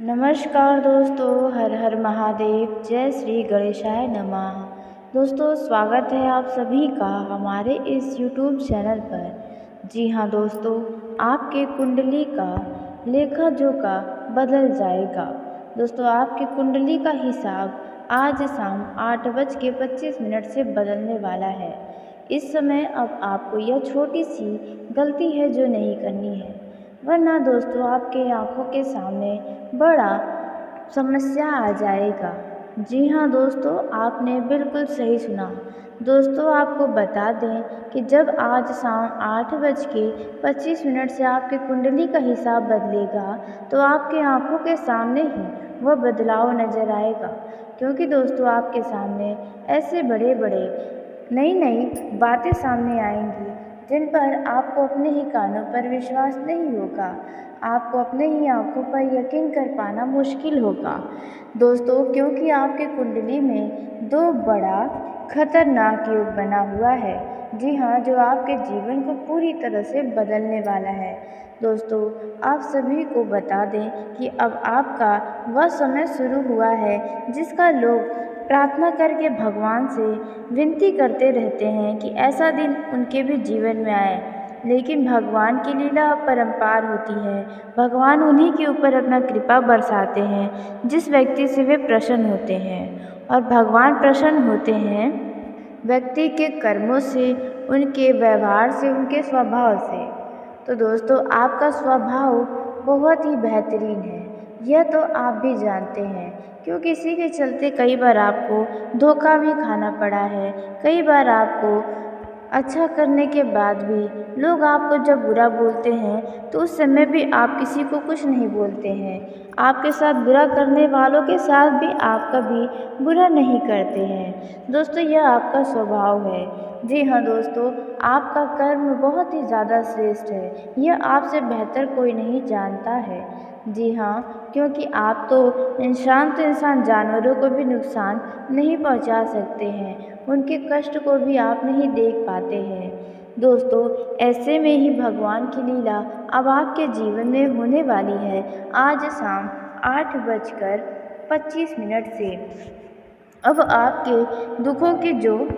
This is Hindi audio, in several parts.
नमस्कार दोस्तों, हर हर महादेव, जय श्री गणेशाय नमः। दोस्तों, स्वागत है आप सभी का हमारे इस यूट्यूब चैनल पर। जी हाँ दोस्तों, आपके कुंडली का लेखा जोखा बदल जाएगा। दोस्तों, आपकी कुंडली का हिसाब आज शाम 8:25 से बदलने वाला है। इस समय अब आपको यह छोटी सी गलती है जो नहीं करनी है, वरना दोस्तों आपके आंखों के सामने बड़ा समस्या आ जाएगा। जी हाँ दोस्तों, आपने बिल्कुल सही सुना। दोस्तों, आपको बता दें कि जब आज शाम 8:25 से आपकी कुंडली का हिसाब बदलेगा तो आपके आंखों के सामने ही वह बदलाव नज़र आएगा। क्योंकि दोस्तों आपके सामने ऐसे बड़े बड़े नई नई बातें सामने आएंगी जिन पर आपको अपने ही कानों पर विश्वास नहीं होगा, आपको अपने ही आंखों पर यकीन कर पाना मुश्किल होगा। दोस्तों, क्योंकि आपके कुंडली में दो बड़ा खतरनाक योग बना हुआ है। जी हाँ, जो आपके जीवन को पूरी तरह से बदलने वाला है। दोस्तों, आप सभी को बता दें कि अब आपका वह समय शुरू हुआ है जिसका लोग प्रार्थना करके भगवान से विनती करते रहते हैं कि ऐसा दिन उनके भी जीवन में आए। लेकिन भगवान की लीला अपरंपार होती है। भगवान उन्हीं के ऊपर अपना कृपा बरसाते हैं जिस व्यक्ति से वे प्रसन्न होते हैं, और भगवान प्रसन्न होते हैं व्यक्ति के कर्मों से, उनके व्यवहार से, उनके स्वभाव से। तो दोस्तों, आपका स्वभाव बहुत ही बेहतरीन है, यह तो आप भी जानते हैं। क्योंकि इसी के चलते कई बार आपको धोखा भी खाना पड़ा है। कई बार आपको अच्छा करने के बाद भी लोग आपको जब बुरा बोलते हैं तो उस समय भी आप किसी को कुछ नहीं बोलते हैं। आपके साथ बुरा करने वालों के साथ भी आप कभी बुरा नहीं करते हैं। दोस्तों, यह आपका स्वभाव है। जी हाँ दोस्तों, आपका कर्म बहुत ही ज़्यादा श्रेष्ठ है, यह आपसे बेहतर कोई नहीं जानता है। जी हाँ, क्योंकि आप तो इंसान जानवरों को भी नुकसान नहीं पहुंचा सकते हैं, उनके कष्ट को भी आप नहीं देख पाते हैं। दोस्तों, ऐसे में ही भगवान की लीला अब आपके जीवन में होने वाली है आज शाम 8:25 से। अब आपके दुखों की जो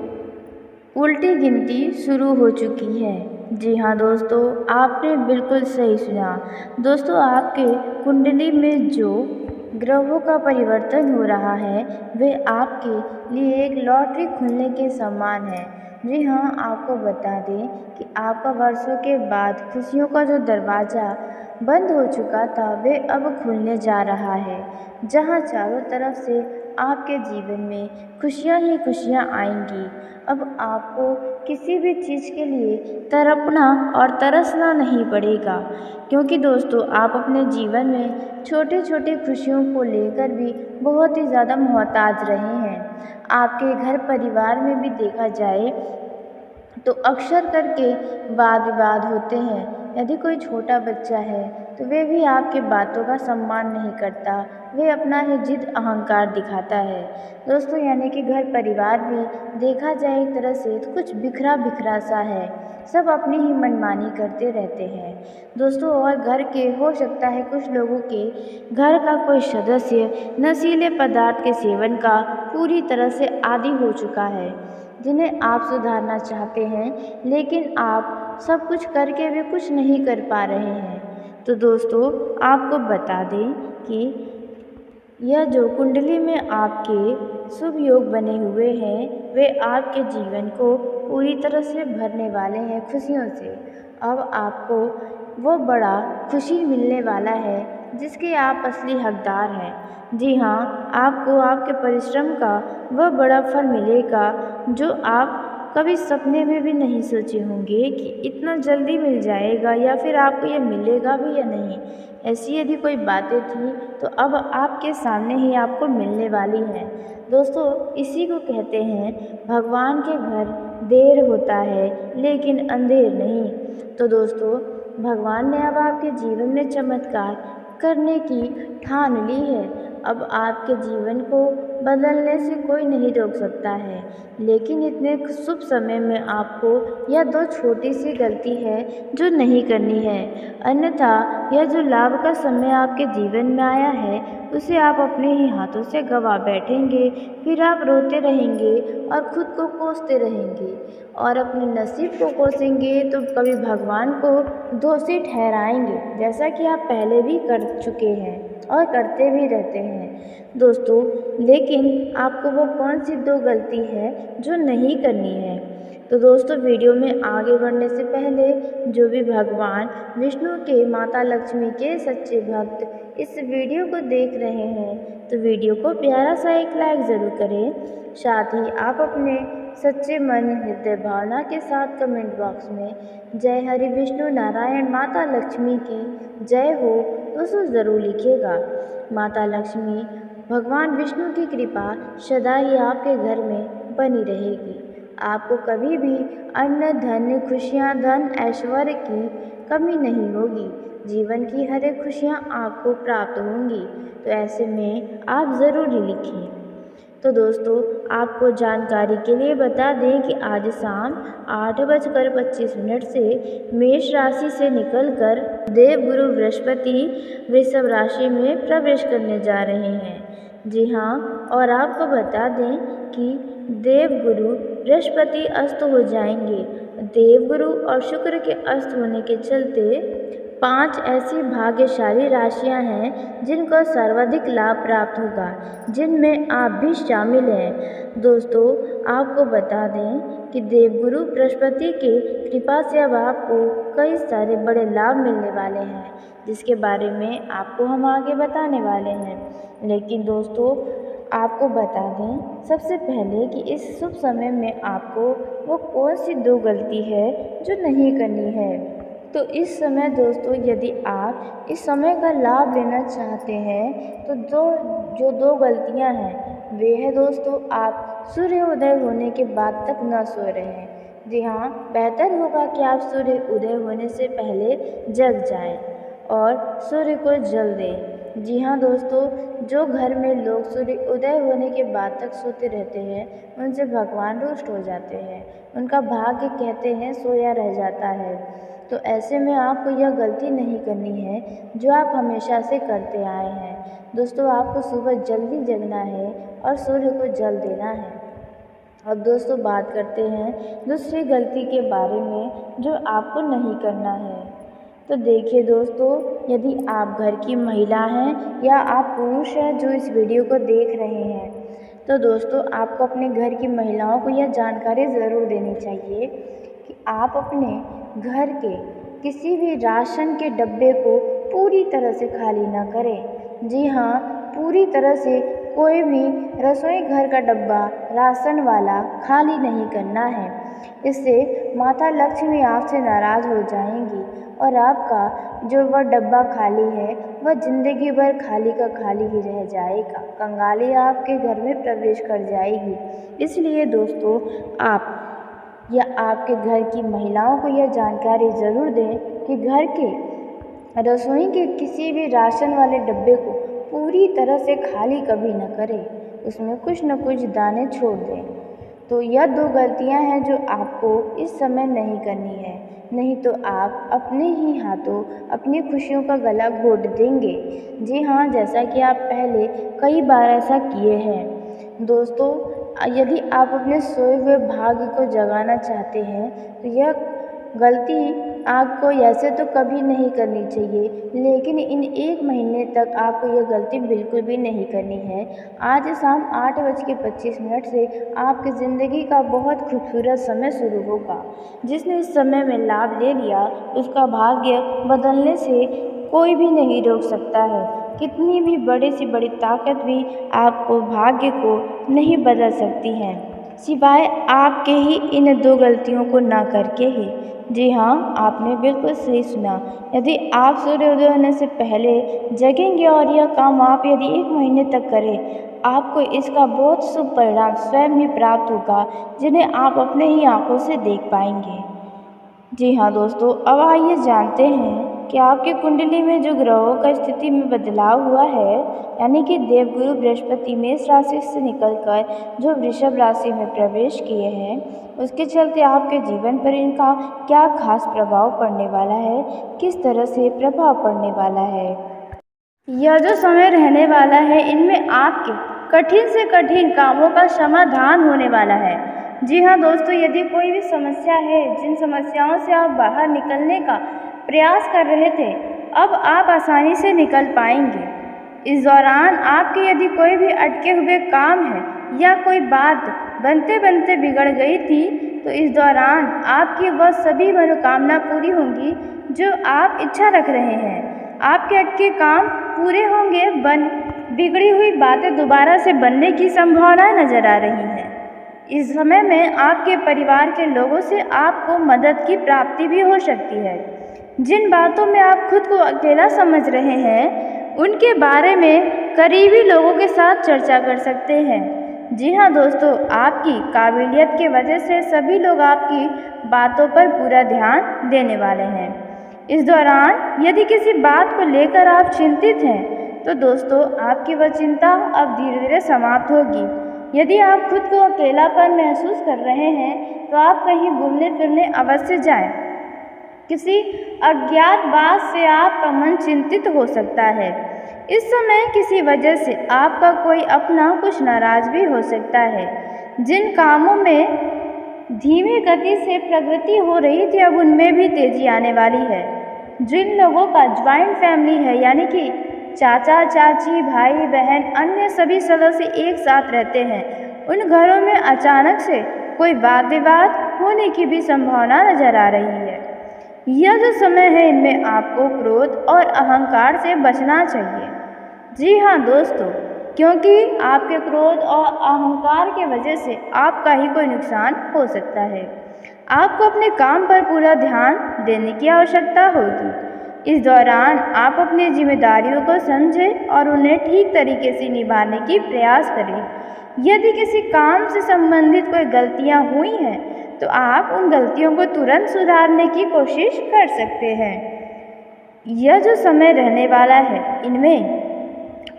उल्टी गिनती शुरू हो चुकी है। जी हाँ दोस्तों, आपने बिल्कुल सही सुना। दोस्तों, आपके कुंडली में जो ग्रहों का परिवर्तन हो रहा है वह आपके लिए एक लॉटरी खुलने के समान है। जी हाँ, आपको बता दें कि आपका वर्षों के बाद खुशियों का जो दरवाज़ा बंद हो चुका था वह अब खुलने जा रहा है, जहाँ चारों तरफ से आपके जीवन में खुशियाँ ही खुशियाँ आएंगी। अब आपको किसी भी चीज़ के लिए तड़पना और तरसना नहीं पड़ेगा। क्योंकि दोस्तों, आप अपने जीवन में छोटी छोटी खुशियों को लेकर भी बहुत ही ज़्यादा मोहताज रहे हैं। आपके घर परिवार में भी देखा जाए तो अक्सर करके वाद विवाद होते हैं। यदि कोई छोटा बच्चा है तो वे भी आपके बातों का सम्मान नहीं करता, वे अपना ही जिद अहंकार दिखाता है। दोस्तों, यानी कि घर परिवार भी देखा जाए एक तरह से तो कुछ बिखरा बिखरा सा है, सब अपनी ही मनमानी करते रहते हैं। दोस्तों, और घर के हो सकता है कुछ लोगों के घर का कोई सदस्य नशीले पदार्थ के सेवन का पूरी तरह से आदी हो चुका है, जिन्हें आप सुधारना चाहते हैं, लेकिन आप सब कुछ करके भी कुछ नहीं कर पा रहे हैं। तो दोस्तों, आपको बता दें कि यह जो कुंडली में आपके शुभ योग बने हुए हैं वे आपके जीवन को पूरी तरह से भरने वाले हैं खुशियों से। अब आपको वो बड़ा खुशी मिलने वाला है जिसके आप असली हकदार हैं। जी हाँ, आपको आपके परिश्रम का वह बड़ा फल मिलेगा जो आप कभी सपने में भी नहीं सोचे होंगे कि इतना जल्दी मिल जाएगा, या फिर आपको ये मिलेगा भी या नहीं। ऐसी यदि कोई बातें थी तो अब आपके सामने ही आपको मिलने वाली हैं। दोस्तों, इसी को कहते हैं भगवान के घर देर होता है लेकिन अंधेर नहीं। तो दोस्तों, भगवान ने अब आपके जीवन में चमत्कार करने की ठान ली है। अब आपके जीवन को बदलने से कोई नहीं रोक सकता है, लेकिन इतने शुभ समय में आपको यह दो छोटी सी गलती है जो नहीं करनी है, अन्यथा यह जो लाभ का समय आपके जीवन में आया है उसे आप अपने ही हाथों से गंवा बैठेंगे। फिर आप रोते रहेंगे और खुद को कोसते रहेंगे और अपने नसीब को कोसेंगे तो कभी भगवान को दोषी ठहराएंगे, जैसा कि आप पहले भी कर चुके हैं और करते भी रहते हैं दोस्तों। लेकिन आपको वो कौन सी दो गलती है जो नहीं करनी है? तो दोस्तों, वीडियो में आगे बढ़ने से पहले जो भी भगवान विष्णु के, माता लक्ष्मी के सच्चे भक्त इस वीडियो को देख रहे हैं तो वीडियो को प्यारा सा एक लाइक ज़रूर करें। साथ ही आप अपने सच्चे मन, हृदय भावना के साथ कमेंट बॉक्स में जय हरि विष्णु नारायण माता लक्ष्मी की जय हो दोस्तों ज़रूर लिखिएगा। माता लक्ष्मी, भगवान विष्णु की कृपा सदा ही आपके घर में बनी रहेगी। आपको कभी भी अन्न, धन, खुशियाँ, धन, ऐश्वर्य की कमी नहीं होगी। जीवन की हर एक खुशियाँ आपको प्राप्त होंगी। तो ऐसे में आप ज़रूर ही लिखें। तो दोस्तों, आपको जानकारी के लिए बता दें कि आज शाम 8:25 से मेष राशि से निकलकर देवगुरु बृहस्पति वृषभ राशि में प्रवेश करने जा रहे हैं। जी हाँ, और आपको बता दें कि देवगुरु बृहस्पति अस्त हो जाएंगे। देवगुरु और शुक्र के अस्त होने के चलते 5 ऐसी भाग्यशाली राशियां हैं जिनको सर्वाधिक लाभ प्राप्त होगा, जिनमें आप भी शामिल हैं। दोस्तों, आपको बता दें कि देवगुरु बृहस्पति के कृपा से अब आपको कई सारे बड़े लाभ मिलने वाले हैं, जिसके बारे में आपको हम आगे बताने वाले हैं। लेकिन दोस्तों, आपको बता दें सबसे पहले कि इस शुभ समय में आपको वो कौन सी दो गलती है जो नहीं करनी है। तो इस समय दोस्तों, यदि आप इस समय का लाभ लेना चाहते हैं तो जो दो गलतियां हैं वे है दोस्तों, आप सूर्य उदय होने के बाद तक न सो रहे हैं। जी हाँ, बेहतर होगा कि आप सूर्य उदय होने से पहले जग जाएं और सूर्य को जल दें। जी हाँ दोस्तों, जो घर में लोग सूर्य उदय होने के बाद तक सोते रहते हैं उनसे भगवान रुष्ट हो जाते हैं, उनका भाग्य कहते हैं सोया रह जाता है। तो ऐसे में आपको यह गलती नहीं करनी है जो आप हमेशा से करते आए हैं। दोस्तों, आपको सुबह जल्दी जगना है और सूर्य को जल देना है। अब दोस्तों, बात करते हैं दूसरी गलती के बारे में जो आपको नहीं करना है। तो देखिए दोस्तों, यदि आप घर की महिला हैं या आप पुरुष हैं जो इस वीडियो को देख रहे हैं, तो दोस्तों आपको अपने घर की महिलाओं को यह जानकारी ज़रूर देनी चाहिए कि आप अपने घर के किसी भी राशन के डब्बे को पूरी तरह से खाली ना करें। जी हाँ, पूरी तरह से कोई भी रसोई घर का डब्बा राशन वाला खाली नहीं करना है। इससे माता लक्ष्मी आपसे नाराज़ हो जाएंगी और आपका जो वह डब्बा खाली है वह ज़िंदगी भर खाली का खाली ही रह जाएगा। कंगाली आपके घर में प्रवेश कर जाएगी। इसलिए दोस्तों, आप या आपके घर की महिलाओं को यह जानकारी ज़रूर दें कि घर के रसोई के किसी भी राशन वाले डब्बे को पूरी तरह से खाली कभी न करें, उसमें कुछ न कुछ दाने छोड़ दें। तो यह दो गलतियां हैं जो आपको इस समय नहीं करनी है, नहीं तो आप अपने ही हाथों अपनी खुशियों का गला घोट देंगे। जी हाँ, जैसा कि आप पहले कई बार ऐसा किए हैं। दोस्तों, यदि आप अपने सोए हुए भाग्य को जगाना चाहते हैं तो यह गलती आपको ऐसे तो कभी नहीं करनी चाहिए, लेकिन इन 1 महीने तक आपको यह गलती बिल्कुल भी नहीं करनी है। आज शाम 8:25 से आपकी ज़िंदगी का बहुत खूबसूरत समय शुरू होगा। जिसने इस समय में लाभ ले लिया उसका भाग्य बदलने से कोई भी नहीं रोक सकता है। कितनी भी बड़ी से बड़ी ताकत भी आपको भाग्य को नहीं बदल सकती है, सिवाय आपके ही इन दो गलतियों को ना करके ही। जी हाँ, आपने बिल्कुल सही सुना। यदि आप सूर्योदय होने से पहले जगेंगे और यह काम आप यदि 1 महीने तक करें, आपको इसका बहुत शुभ परिणाम स्वयं ही प्राप्त होगा, जिन्हें आप अपने ही आंखों से देख पाएंगे। जी हाँ दोस्तों, अब आइए जानते हैं कि आपकी कुंडली में जो ग्रहों का स्थिति में बदलाव हुआ है, यानी कि देवगुरु बृहस्पति मेष राशि से निकलकर जो वृषभ राशि में प्रवेश किए हैं, उसके चलते आपके जीवन पर इनका क्या खास प्रभाव पड़ने वाला है, किस तरह से प्रभाव पड़ने वाला है। यह जो समय रहने वाला है, इनमें आपके कठिन से कठिन कामों का समाधान होने वाला है। जी हाँ दोस्तों, यदि कोई भी समस्या है, जिन समस्याओं से आप बाहर निकलने का प्रयास कर रहे थे, अब आप आसानी से निकल पाएंगे। इस दौरान आपके यदि कोई भी अटके हुए काम है या कोई बात बनते बनते बिगड़ गई थी, तो इस दौरान आपकी वह सभी मनोकामना पूरी होंगी जो आप इच्छा रख रहे हैं। आपके अटके काम पूरे होंगे, बिगड़ी हुई बातें दोबारा से बनने की संभावनाएं नजर आ रही हैं। इस समय में आपके परिवार के लोगों से आपको मदद की प्राप्ति भी हो सकती है। जिन बातों में आप खुद को अकेला समझ रहे हैं, उनके बारे में करीबी लोगों के साथ चर्चा कर सकते हैं। जी हाँ दोस्तों, आपकी काबिलियत की वजह से सभी लोग आपकी बातों पर पूरा ध्यान देने वाले हैं। इस दौरान यदि किसी बात को लेकर आप चिंतित हैं, तो दोस्तों आपकी वह चिंता अब धीरे धीरे समाप्त होगी। यदि आप खुद को अकेलापन महसूस कर रहे हैं, तो आप कहीं घूमने फिरने अवश्य जाएं। किसी अज्ञात बात से आपका मन चिंतित हो सकता है। इस समय किसी वजह से आपका कोई अपना कुछ नाराज भी हो सकता है। जिन कामों में धीमी गति से प्रगति हो रही थी, अब उनमें भी तेजी आने वाली है। जिन लोगों का ज्वाइंट फैमिली है, यानी कि चाचा चाची भाई बहन अन्य सभी सदस्य एक साथ रहते हैं, उन घरों में अचानक से कोई वाद विवाद होने की भी संभावना नजर आ रही है। यह जो समय है, इनमें आपको क्रोध और अहंकार से बचना चाहिए। जी हाँ दोस्तों, क्योंकि आपके क्रोध और अहंकार के वजह से आपका ही कोई नुकसान हो सकता है। आपको अपने काम पर पूरा ध्यान देने की आवश्यकता होगी। इस दौरान आप अपनी जिम्मेदारियों को समझें और उन्हें ठीक तरीके से निभाने की प्रयास करें। यदि किसी काम से संबंधित कोई गलतियां हुई हैं, तो आप उन गलतियों को तुरंत सुधारने की कोशिश कर सकते हैं। यह जो समय रहने वाला है, इनमें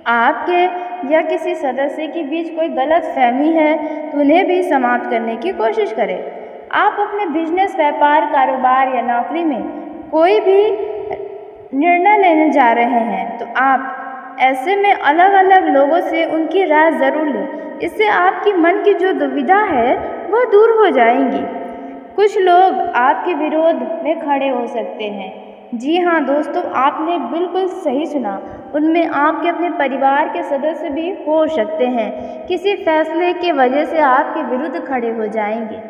आपके या किसी सदस्य के बीच कोई गलत फहमी है, तो उन्हें भी समाप्त करने की कोशिश करें। आप अपने बिजनेस, व्यापार, कारोबार या नौकरी में कोई भी निर्णय लेने जा रहे हैं, तो आप ऐसे में अलग अलग लोगों से उनकी राय ज़रूर लें। इससे आपकी मन की जो दुविधा है वह दूर हो जाएंगी। कुछ लोग आपके विरोध में खड़े हो सकते हैं। जी हाँ दोस्तों, आपने बिल्कुल सही सुना। उनमें आपके अपने परिवार के सदस्य भी हो सकते हैं। किसी फैसले के वजह से आपके विरुद्ध खड़े हो जाएंगे।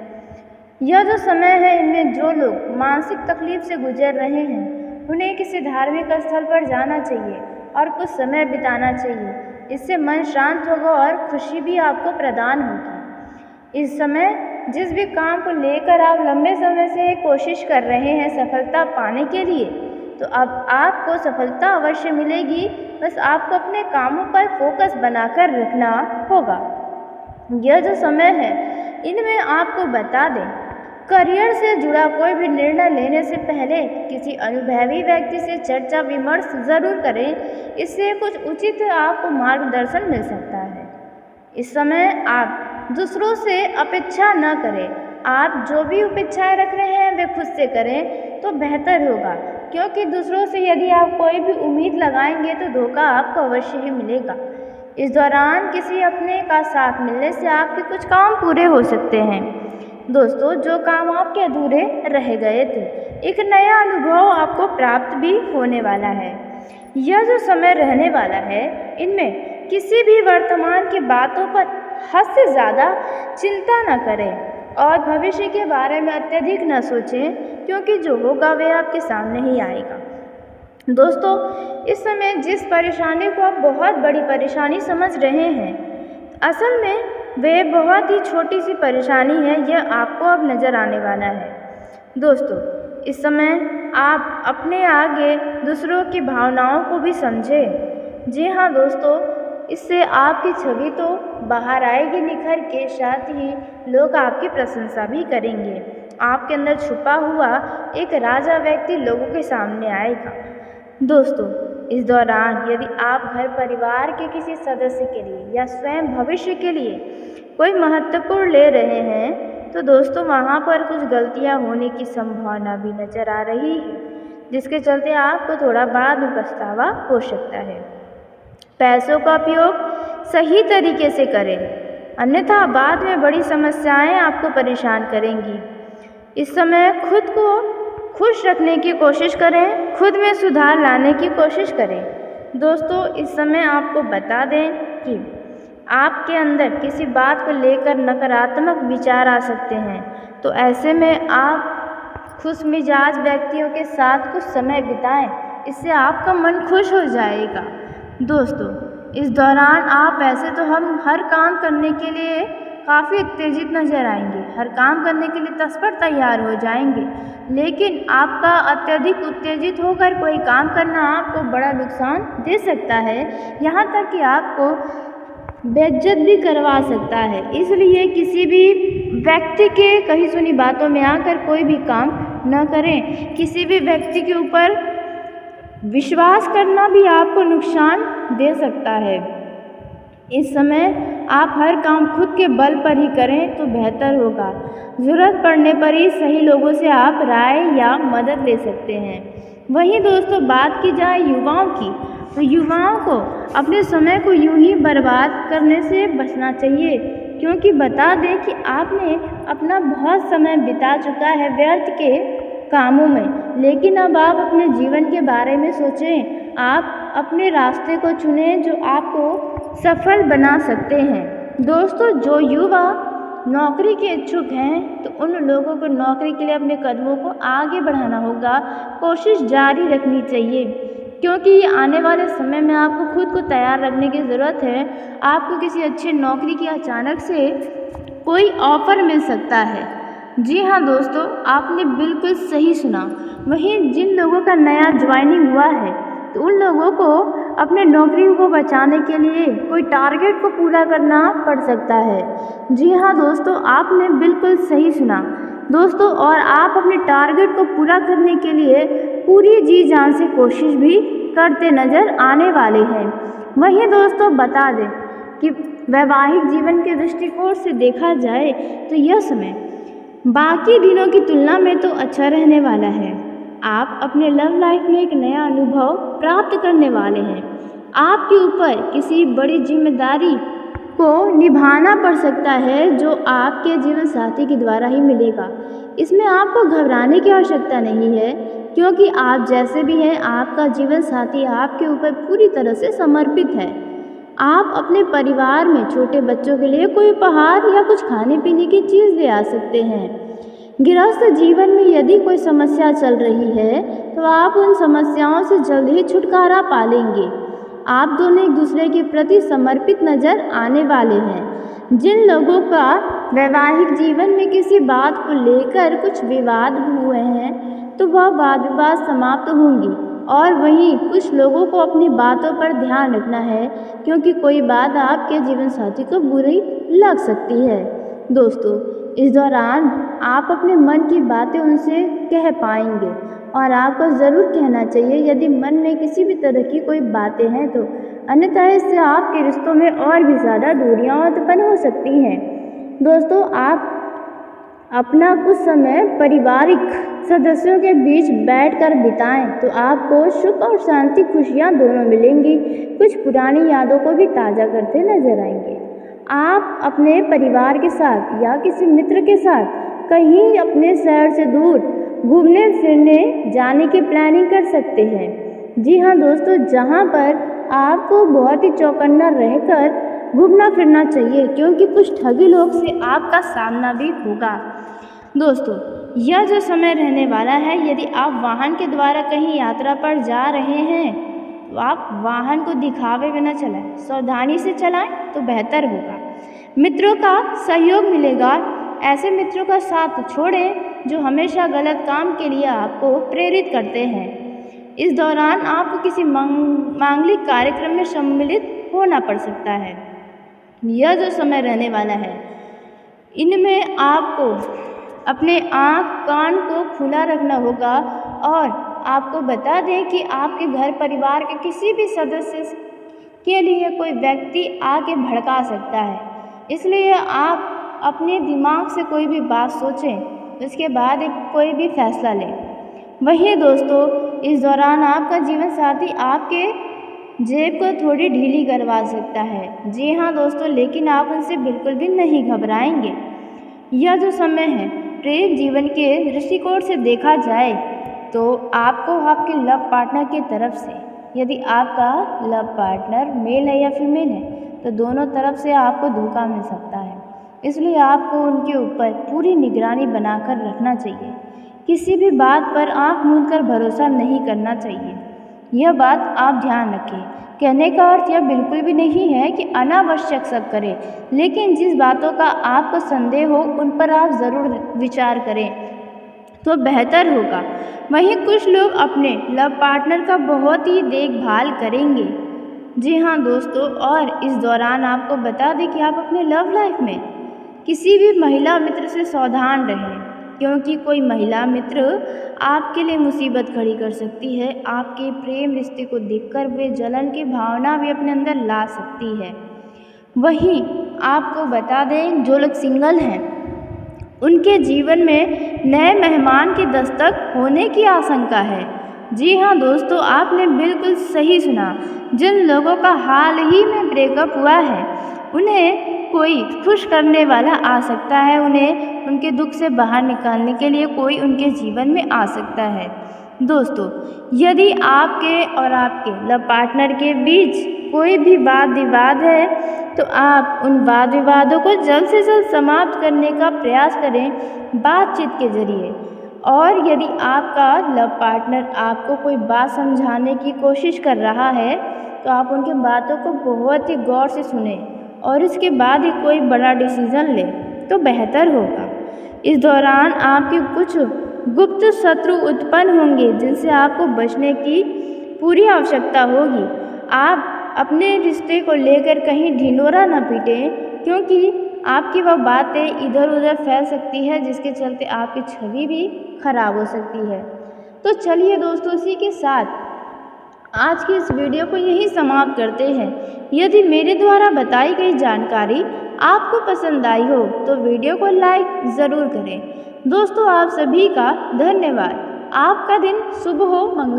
यह जो समय है, इनमें जो लोग मानसिक तकलीफ से गुजर रहे हैं, उन्हें किसी धार्मिक स्थल पर जाना चाहिए और कुछ समय बिताना चाहिए। इससे मन शांत होगा और खुशी भी आपको प्रदान होगी। इस समय जिस भी काम को लेकर आप लंबे समय से कोशिश कर रहे हैं सफलता पाने के लिए, तो अब आपको सफलता अवश्य मिलेगी। बस आपको अपने कामों पर फोकस बनाकर रखना होगा। यह जो समय है, इनमें आपको बता दें, करियर से जुड़ा कोई भी निर्णय लेने से पहले किसी अनुभवी व्यक्ति से चर्चा विमर्श ज़रूर करें। इससे कुछ उचित आपको मार्गदर्शन मिल सकता है। इस समय आप दूसरों से अपेक्षा न करें। आप जो भी अपेक्षाएं रख रहे हैं वे खुद से करें तो बेहतर होगा, क्योंकि दूसरों से यदि आप कोई भी उम्मीद लगाएंगे तो धोखा आपको अवश्य ही मिलेगा। इस दौरान किसी अपने का साथ मिलने से आपके कुछ काम पूरे हो सकते हैं। दोस्तों, जो काम आपके अधूरे रह गए थे, एक नया अनुभव आपको प्राप्त भी होने वाला है। यह जो समय रहने वाला है, इनमें किसी भी वर्तमान की बातों पर हद से ज़्यादा चिंता न करें और भविष्य के बारे में अत्यधिक न सोचें, क्योंकि जो होगा वे आपके सामने ही आएगा। दोस्तों, इस समय जिस परेशानी को आप बहुत बड़ी परेशानी समझ रहे हैं, असल में वे बहुत ही छोटी सी परेशानी है। यह आपको अब नज़र आने वाला है। दोस्तों, इस समय आप अपने आगे दूसरों की भावनाओं को भी समझें। जी हाँ दोस्तों, इससे आपकी छवि तो बाहर आएगी निखर के, साथ ही लोग आपकी प्रशंसा भी करेंगे। आपके अंदर छुपा हुआ एक राजा व्यक्ति लोगों के सामने आएगा। दोस्तों, इस दौरान यदि आप घर परिवार के किसी सदस्य के लिए या स्वयं भविष्य के लिए कोई महत्वपूर्ण ले रहे हैं तो दोस्तों वहाँ पर कुछ गलतियाँ होने की संभावना भी नज़र आ रही है, जिसके चलते आपको थोड़ा बाद में पछतावा हो सकता है। पैसों का उपयोग सही तरीके से करें, अन्यथा बाद में बड़ी समस्याएं आपको परेशान करेंगी। इस समय खुद को खुश रखने की कोशिश करें, खुद में सुधार लाने की कोशिश करें। दोस्तों, इस समय आपको बता दें कि आपके अंदर किसी बात को लेकर नकारात्मक विचार आ सकते हैं, तो ऐसे में आप खुशमिजाज व्यक्तियों के साथ कुछ समय बिताएं, इससे आपका मन खुश हो जाएगा। दोस्तों, इस दौरान आप वैसे तो हम हर काम करने के लिए काफ़ी उत्तेजित नज़र आएंगे, हर काम करने के लिए तत्पर तैयार हो जाएंगे, लेकिन आपका अत्यधिक उत्तेजित होकर कोई काम करना आपको बड़ा नुकसान दे सकता है, यहाँ तक कि आपको बेइज्जत भी करवा सकता है। इसलिए किसी भी व्यक्ति के कही सुनी बातों में आकर कोई भी काम न करें। किसी भी व्यक्ति के ऊपर विश्वास करना भी आपको नुकसान दे सकता है। इस समय आप हर काम खुद के बल पर ही करें तो बेहतर होगा। ज़रूरत पड़ने पर ही सही लोगों से आप राय या मदद ले सकते हैं। वहीं दोस्तों, बात की जाए युवाओं की, तो युवाओं को अपने समय को यूं ही बर्बाद करने से बचना चाहिए, क्योंकि बता दें कि आपने अपना बहुत समय बिता चुका है व्यर्थ के कामों में, लेकिन अब आप अपने जीवन के बारे में सोचें। आप अपने रास्ते को चुनें जो आपको सफल बना सकते हैं। दोस्तों, जो युवा नौकरी के इच्छुक हैं तो उन लोगों को नौकरी के लिए अपने कदमों को आगे बढ़ाना होगा, कोशिश जारी रखनी चाहिए, क्योंकि ये आने वाले समय में आपको खुद को तैयार रखने की ज़रूरत है। आपको किसी अच्छी नौकरी की अचानक से कोई ऑफ़र मिल सकता है। जी हाँ दोस्तों, आपने बिल्कुल सही सुना। वहीं जिन लोगों का नया ज्वाइनिंग हुआ है तो उन लोगों को अपने नौकरी को बचाने के लिए कोई टारगेट को पूरा करना पड़ सकता है। जी हाँ दोस्तों, आपने बिल्कुल सही सुना दोस्तों, और आप अपने टारगेट को पूरा करने के लिए पूरी जी जान से कोशिश भी करते नज़र आने वाले हैं। वहीं दोस्तों, बता दें कि वैवाहिक जीवन के दृष्टिकोण से देखा जाए तो यह समय बाकी दिनों की तुलना में तो अच्छा रहने वाला है। आप अपने लव लाइफ में एक नया अनुभव प्राप्त करने वाले हैं। आपके ऊपर किसी बड़ी जिम्मेदारी को निभाना पड़ सकता है जो आपके जीवन साथी के द्वारा ही मिलेगा। इसमें आपको घबराने की आवश्यकता नहीं है, क्योंकि आप जैसे भी हैं आपका जीवन साथी आपके ऊपर पूरी तरह से समर्पित है। आप अपने परिवार में छोटे बच्चों के लिए कोई उपहार या कुछ खाने पीने की चीज़ ले आ सकते हैं। गृहस्थ जीवन में यदि कोई समस्या चल रही है तो आप उन समस्याओं से जल्द ही छुटकारा पा लेंगे। आप दोनों एक दूसरे के प्रति समर्पित नज़र आने वाले हैं। जिन लोगों का वैवाहिक जीवन में किसी बात को लेकर कुछ विवाद हुए हैं तो वह वाद विवाद समाप्त होंगी, और वहीं कुछ लोगों को अपनी बातों पर ध्यान रखना है, क्योंकि कोई बात आपके जीवन साथी को बुरी लग सकती है। दोस्तों, इस दौरान आप अपने मन की बातें उनसे कह पाएंगे, और आपको ज़रूर कहना चाहिए यदि मन में किसी भी तरह की कोई बातें हैं तो, अन्यथा इससे आपके रिश्तों में और भी ज़्यादा दूरियां उत्पन्न हो सकती हैं। दोस्तों, आप अपना कुछ समय पारिवारिक सदस्यों के बीच बैठकर बिताएं तो आपको सुख और शांति, खुशियां दोनों मिलेंगी। कुछ पुरानी यादों को भी ताज़ा करते नजर आएंगे। आप अपने परिवार के साथ या किसी मित्र के साथ कहीं अपने शहर से दूर घूमने फिरने जाने की प्लानिंग कर सकते हैं। जी हाँ दोस्तों, जहाँ पर आपको बहुत ही चौकन्ना रहकर घूमना फिरना चाहिए, क्योंकि कुछ ठगी लोग से आपका सामना भी होगा। दोस्तों, यह जो समय रहने वाला है, यदि आप वाहन के द्वारा कहीं यात्रा पर जा रहे हैं तो आप वाहन को दिखावे बिना चलाएं, सावधानी से चलाएं तो बेहतर होगा। मित्रों का सहयोग मिलेगा, ऐसे मित्रों का साथ छोड़ें जो हमेशा गलत काम के लिए आपको प्रेरित करते हैं। इस दौरान आपको किसी मांगलिक कार्यक्रम में सम्मिलित होना पड़ सकता है। यह जो समय रहने वाला है, इनमें आपको अपने आँख कान को खुला रखना होगा और आपको बता दें कि आपके घर परिवार के किसी भी सदस्य के लिए कोई व्यक्ति आके भड़का सकता है, इसलिए आप अपने दिमाग से कोई भी बात सोचें, उसके बाद कोई भी फैसला लें। वहीं दोस्तों, इस दौरान आपका जीवन साथी आपके जेब को थोड़ी ढीली करवा सकता है। जी हाँ दोस्तों, लेकिन आप उनसे बिल्कुल भी नहीं घबराएंगे। यह जो समय है, प्रेम जीवन के दृष्टिकोण से देखा जाए तो आपको आपके लव पार्टनर की तरफ से, यदि आपका लव पार्टनर मेल है या फीमेल है, तो दोनों तरफ से आपको धोखा मिल सकता है। इसलिए आपको उनके ऊपर पूरी निगरानी बनाकर रखना चाहिए। किसी भी बात पर आंख मूंद कर भरोसा नहीं करना चाहिए। यह बात आप ध्यान रखें। कहने का अर्थ यह बिल्कुल भी नहीं है कि अनावश्यक शक करें, लेकिन जिस बातों का आपको संदेह हो उन पर आप ज़रूर विचार करें तो बेहतर होगा। वहीं कुछ लोग अपने लव पार्टनर का बहुत ही देखभाल करेंगे। जी हाँ दोस्तों, और इस दौरान आपको बता दें कि आप अपने लव लाइफ में किसी भी महिला मित्र से सावधान रहें, क्योंकि कोई महिला मित्र आपके लिए मुसीबत खड़ी कर सकती है। आपके प्रेम रिश्ते को देखकर वे जलन की भावना भी अपने अंदर ला सकती है। वहीं आपको बता दें, जो लोग सिंगल हैं उनके जीवन में नए मेहमान की दस्तक होने की आशंका है। जी हाँ दोस्तों, आपने बिल्कुल सही सुना। जिन लोगों का हाल ही में ब्रेकअप हुआ है, उन्हें कोई खुश करने वाला आ सकता है। उन्हें उनके दुख से बाहर निकालने के लिए कोई उनके जीवन में आ सकता है। दोस्तों, यदि आपके और आपके लव पार्टनर के बीच कोई भी वाद विवाद है, तो आप उन वाद विवादों को जल्द से जल्द समाप्त करने का प्रयास करें बातचीत के जरिए। और यदि आपका लव पार्टनर आपको कोई बात समझाने की कोशिश कर रहा है, तो आप उनकी बातों को बहुत ही गौर से सुनें और इसके बाद ही कोई बड़ा डिसीज़न लें तो बेहतर होगा। इस दौरान आपके कुछ गुप्त शत्रु उत्पन्न होंगे जिनसे आपको बचने की पूरी आवश्यकता होगी। आप अपने रिश्ते को लेकर कहीं ढिंढोरा न पीटें, क्योंकि आपकी वह बातें इधर उधर फैल सकती है, जिसके चलते आपकी छवि भी खराब हो सकती है। तो चलिए दोस्तों, इसी के साथ आज की इस वीडियो को यहीं समाप्त करते हैं। यदि मेरे द्वारा बताई गई जानकारी आपको पसंद आई हो तो वीडियो को लाइक ज़रूर करें। दोस्तों, आप सभी का धन्यवाद। आपका दिन शुभ हो, मंगल